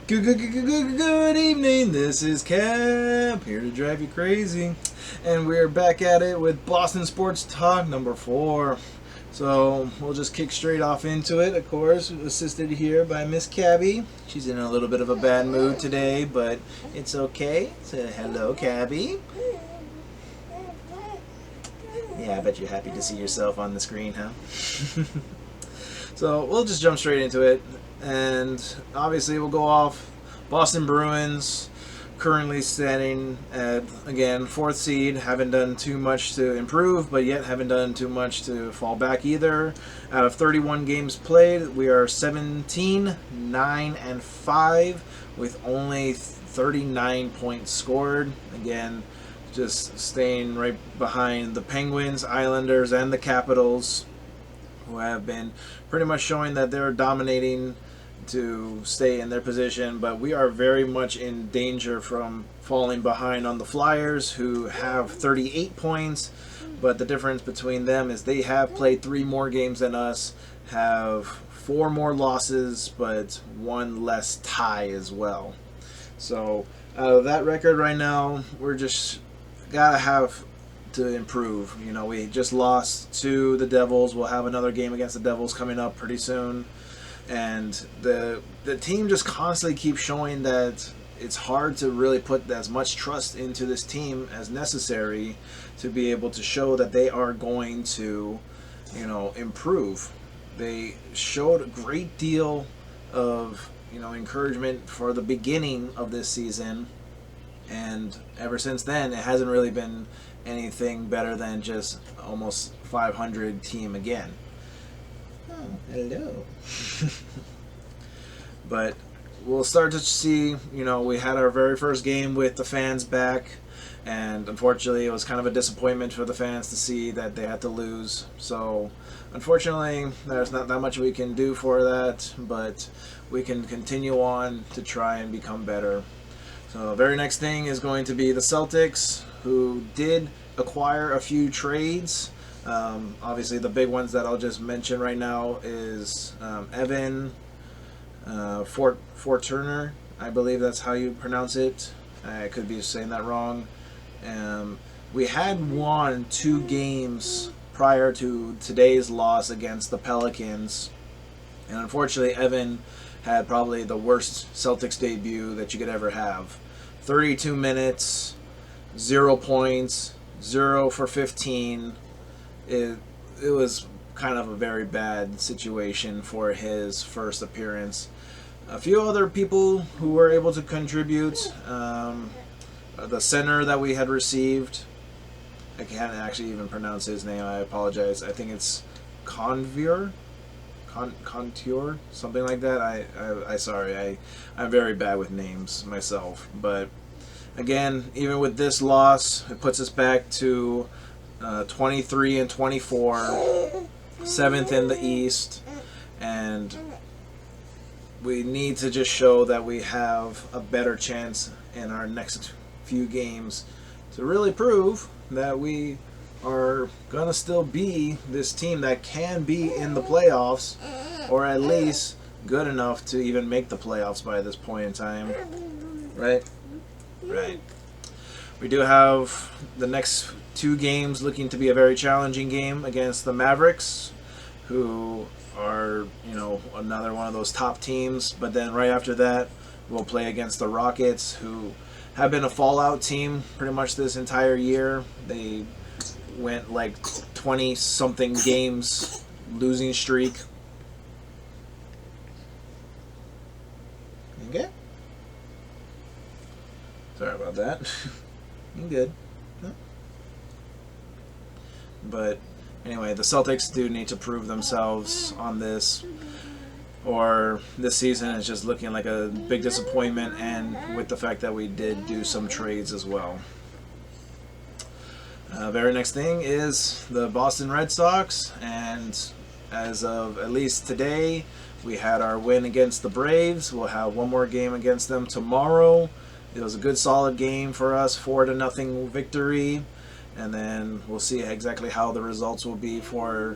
Good evening, this is Cap, here to drive you crazy. And we're back at it with Boston Sports Talk number 4. So we'll just kick straight off into it, of course, assisted here by Miss Cabby. She's in a little bit of a bad mood today, but it's okay. Say hello, Cabby. Yeah, I bet you're happy to see yourself on the screen, huh? So we'll just jump straight into it. And obviously we'll go off Boston Bruins, currently standing at, again, 4th seed. Haven't done too much to improve, but yet haven't done too much to fall back either. Out of 31 games played, we are 17, 9, and 5 with only 39 points scored. Again, just staying right behind the Penguins, Islanders, and the Capitals, who have been pretty much showing that they're dominating to stay in their position, but we are very much in danger from falling behind on the Flyers, who have 38 points, but the difference between them is they have played 3 more games than us, have 4 more losses, but 1 less tie as well. So out of that record right now, we're just gotta have to improve. You know, we just lost to the Devils. We'll have another game against the Devils coming up pretty soon. And the team just constantly keeps showing that it's hard to really put as much trust into this team as necessary to be able to show that they are going to, you know, improve. They showed a great deal of, you know, encouragement for the beginning of this season, and ever since then it hasn't really been anything better than just almost 500 team again. Oh, hello. But we'll start to see, you know, we had our very first game with the fans back, and unfortunately it was kind of a disappointment for the fans to see that they had to lose. So unfortunately there's not that much we can do for that, but we can continue on to try and become better. So the very next thing is going to be the Celtics, who did acquire a few trades. Obviously the big ones that I'll just mention right now is Evan Forturner. I believe that's how you pronounce it. I could be saying that wrong. We had won 2 games prior to today's loss against the Pelicans, and unfortunately Evan had probably the worst Celtics debut that you could ever have. 32 minutes, 0 points, 0 for 15. It was kind of a very bad situation for his first appearance. A few other people who were able to contribute. The center that we had received, I can't actually even pronounce his name, I apologize. I think it's Contour, something like that. I'm very bad with names myself. But again, even with this loss, it puts us back to 23 and 24, 7th in the East, and we need to just show that we have a better chance in our next few games to really prove that we are going to still be this team that can be in the playoffs, or at least good enough to even make the playoffs by this point in time. Right? Right. We do have the next 2 games looking to be a very challenging game against the Mavericks, who are, you know, another one of those top teams. But then right after that, we'll play against the Rockets, who have been a fallout team pretty much this entire year. They went like 20-something games losing streak. Okay. Sorry about that. I'm good. But anyway, the Celtics do need to prove themselves on this, or this season is just looking like a big disappointment, and with the fact that we did do some trades as well. Very next thing is the Boston Red Sox, and as of at least today, we had our win against the Braves. We'll have one more game against them tomorrow. It was a good solid game for us, 4-0 victory. And then we'll see exactly how the results will be for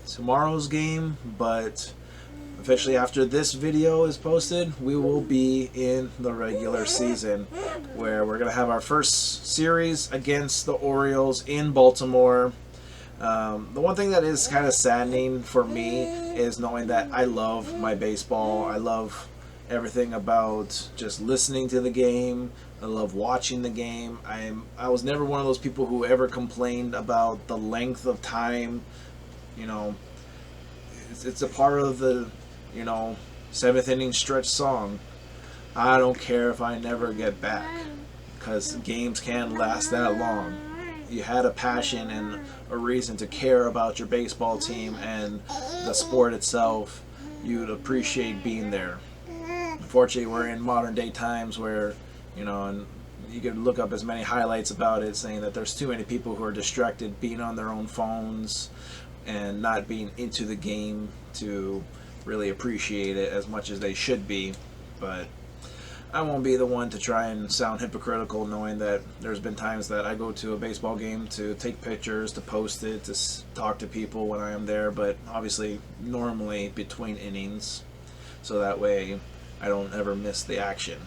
tomorrow's game. But officially after this video is posted, we will be in the regular season, where we're going to have our first series against the Orioles in Baltimore. The one thing that is kind of saddening for me is knowing that I love my baseball. I love everything about just listening to the game. I love watching the game. I was never one of those people who ever complained about the length of time. You know, it's a part of the, seventh inning stretch song. I don't care if I never get back, because games can last that long. You had a passion and a reason to care about your baseball team and the sport itself. You'd appreciate being there. Unfortunately, we're in modern day times where, and you can look up as many highlights about it saying that there's too many people who are distracted being on their own phones and not being into the game to really appreciate it as much as they should be. But I won't be the one to try and sound hypocritical, knowing that there's been times that I go to a baseball game to take pictures, to post it, to talk to people when I am there, but obviously normally between innings, so that way I don't ever miss the action.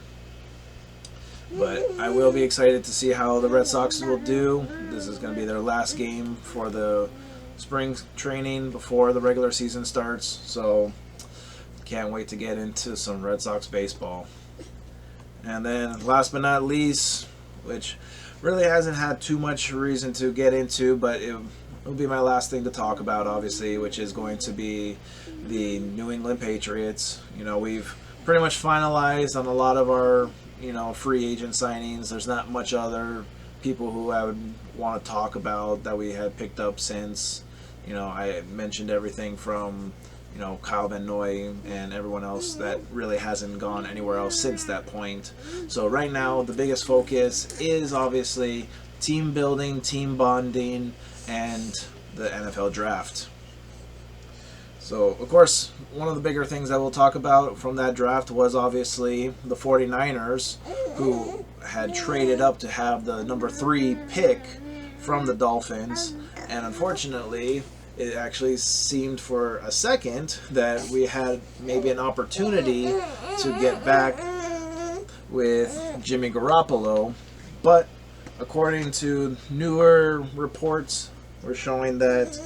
But I will be excited to see how the Red Sox will do. This is going to be their last game for the spring training before the regular season starts, so can't wait to get into some Red Sox baseball. And then last but not least, which really hasn't had too much reason to get into, but it'll be my last thing to talk about, obviously, which is going to be the New England Patriots. We've pretty much finalized on a lot of our, free agent signings. There's not much other people who I would want to talk about that we had picked up since. I mentioned everything from Kyle Van Noy and everyone else that really hasn't gone anywhere else since that point. So right now, the biggest focus is obviously team building, team bonding, and the NFL draft. So, of course, one of the bigger things that we'll talk about from that draft was obviously the 49ers, who had traded up to have the number 3 pick from the Dolphins, and unfortunately, it actually seemed for a second that we had maybe an opportunity to get back with Jimmy Garoppolo, but according to newer reports, we're showing that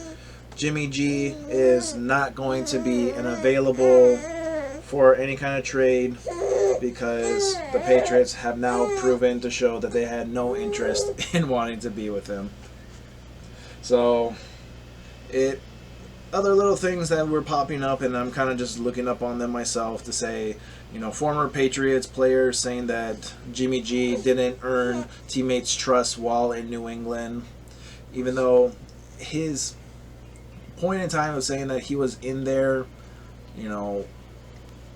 Jimmy G is not going to be available for any kind of trade, because the Patriots have now proven to show that they had no interest in wanting to be with him. So other little things that were popping up, and I'm kind of just looking up on them myself to say, former Patriots players saying that Jimmy G didn't earn teammates' trust while in New England, even though his point in time of saying that he was in there,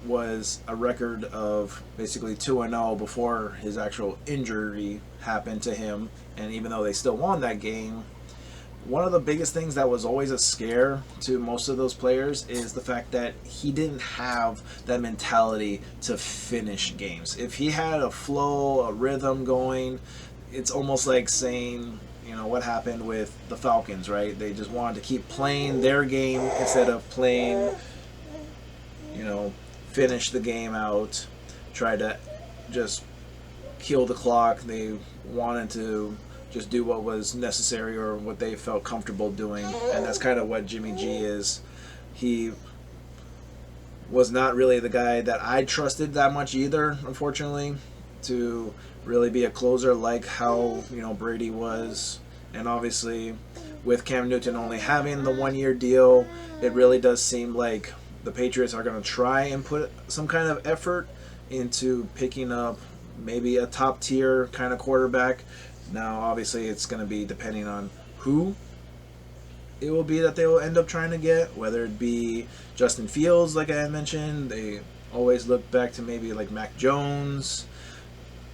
was a record of basically 2-0 before his actual injury happened to him, and even though they still won that game, one of the biggest things that was always a scare to most of those players is the fact that he didn't have that mentality to finish games. If he had a flow, a rhythm going, it's almost like saying, what happened with the Falcons, right? They just wanted to keep playing their game instead of playing, finish the game out, try to just kill the clock. They wanted to just do what was necessary or what they felt comfortable doing, and that's kind of what Jimmy G is. He was not really the guy that I trusted that much either, unfortunately, to really be a closer like how Brady was. And obviously, with Cam Newton only having the 1-year deal, it really does seem like the Patriots are going to try and put some kind of effort into picking up maybe a top tier kind of quarterback. Now, obviously, it's going to be depending on who it will be that they will end up trying to get, whether it be Justin Fields, like I had mentioned. They always look back to maybe like Mac Jones,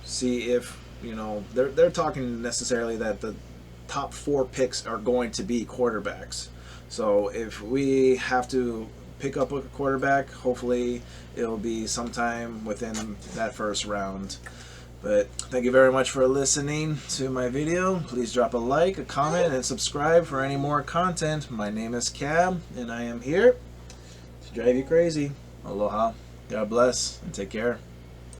see if, they're talking necessarily that the top 4 picks are going to be quarterbacks. So if we have to pick up a quarterback, hopefully it'll be sometime within that first round. But thank you very much for listening to my video. Please drop a like, a comment, and subscribe for any more content. My name is Cab, and I am here to drive you crazy. Aloha. God bless and take care.